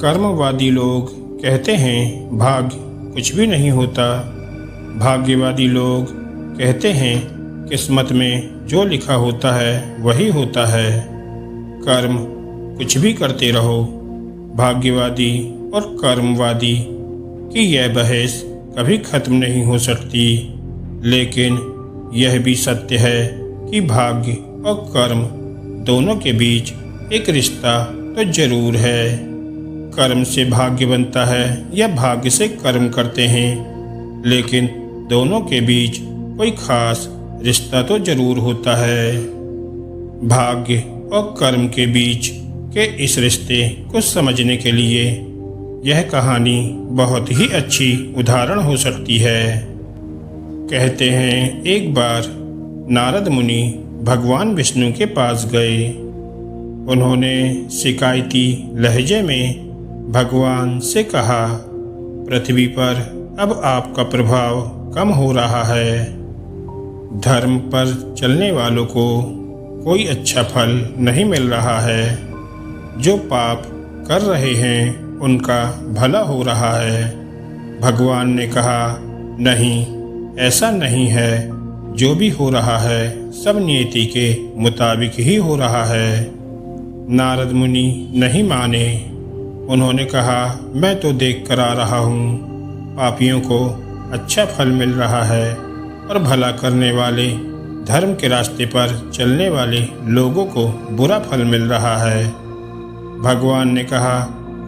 कर्मवादी लोग कहते हैं भाग्य कुछ भी नहीं होता। भाग्यवादी लोग कहते हैं किस्मत में जो लिखा होता है वही होता है। कर्म कुछ भी करते रहो। भाग्यवादी और कर्मवादी की यह बहस कभी खत्म नहीं हो सकती, लेकिन यह भी सत्य है कि भाग्य और कर्म दोनों के बीच एक रिश्ता तो जरूर है। कर्म से भाग्य बनता है या भाग्य से कर्म करते हैं, लेकिन दोनों के बीच कोई खास रिश्ता तो जरूर होता है। भाग्य और कर्म के बीच के इस रिश्ते को समझने के लिए यह कहानी बहुत ही अच्छी उदाहरण हो सकती है। कहते हैं एक बार नारद मुनि भगवान विष्णु के पास गए। उन्होंने शिकायती लहजे में भगवान से कहा, पृथ्वी पर अब आपका प्रभाव कम हो रहा है। धर्म पर चलने वालों को कोई अच्छा फल नहीं मिल रहा है। जो पाप कर रहे हैं उनका भला हो रहा है। भगवान ने कहा, नहीं, ऐसा नहीं है। जो भी हो रहा है सब नियति के मुताबिक ही हो रहा है। नारद मुनि नहीं माने। उन्होंने कहा, मैं तो देख कर आ रहा हूँ, पापियों को अच्छा फल मिल रहा है और भला करने वाले, धर्म के रास्ते पर चलने वाले लोगों को बुरा फल मिल रहा है। भगवान ने कहा,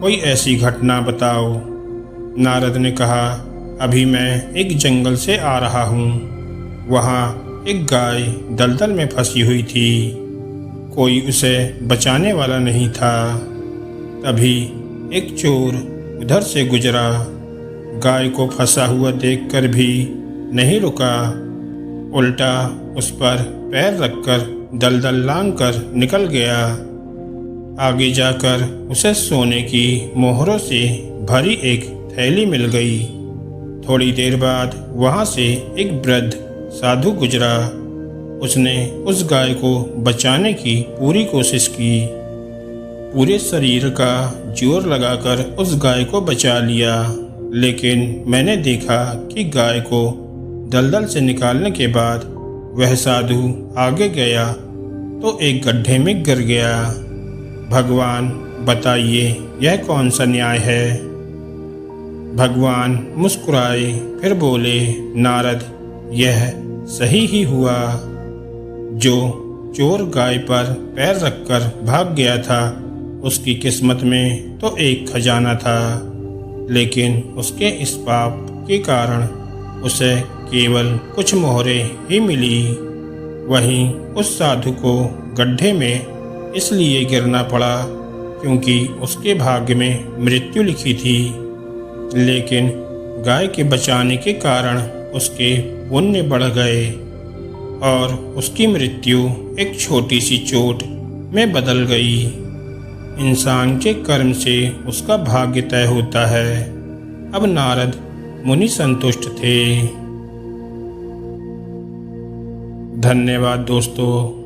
कोई ऐसी घटना बताओ। नारद ने कहा, अभी मैं एक जंगल से आ रहा हूँ। वहाँ एक गाय दलदल में फंसी हुई थी। कोई उसे बचाने वाला नहीं था। तभी एक चोर उधर से गुजरा। गाय को फंसा हुआ देखकर भी नहीं रुका, उल्टा उस पर पैर रखकर दलदल लांघकर निकल गया। आगे जाकर उसे सोने की मोहरों से भरी एक थैली मिल गई। थोड़ी देर बाद वहां से एक वृद्ध साधु गुजरा। उसने उस गाय को बचाने की पूरी कोशिश की। पूरे शरीर का जोर लगाकर उस गाय को बचा लिया, लेकिन मैंने देखा कि गाय को दलदल से निकालने के बाद वह साधु आगे गया तो एक गड्ढे में गिर गया। भगवान बताइए, यह कौन सा न्याय है? भगवान मुस्कुराए, फिर बोले, नारद, यह सही ही हुआ। जो चोर गाय पर पैर रखकर भाग गया था, उसकी किस्मत में तो एक खजाना था, लेकिन उसके इस पाप के कारण उसे केवल कुछ मोहरें ही मिली। वहीं उस साधु को गड्ढे में इसलिए गिरना पड़ा क्योंकि उसके भाग्य में मृत्यु लिखी थी, लेकिन गाय के बचाने के कारण उसके पुण्य बढ़ गए और उसकी मृत्यु एक छोटी सी चोट में बदल गई। इंसान के कर्म से उसका भाग्य तय होता है। अब नारद मुनि संतुष्ट थे। धन्यवाद दोस्तों।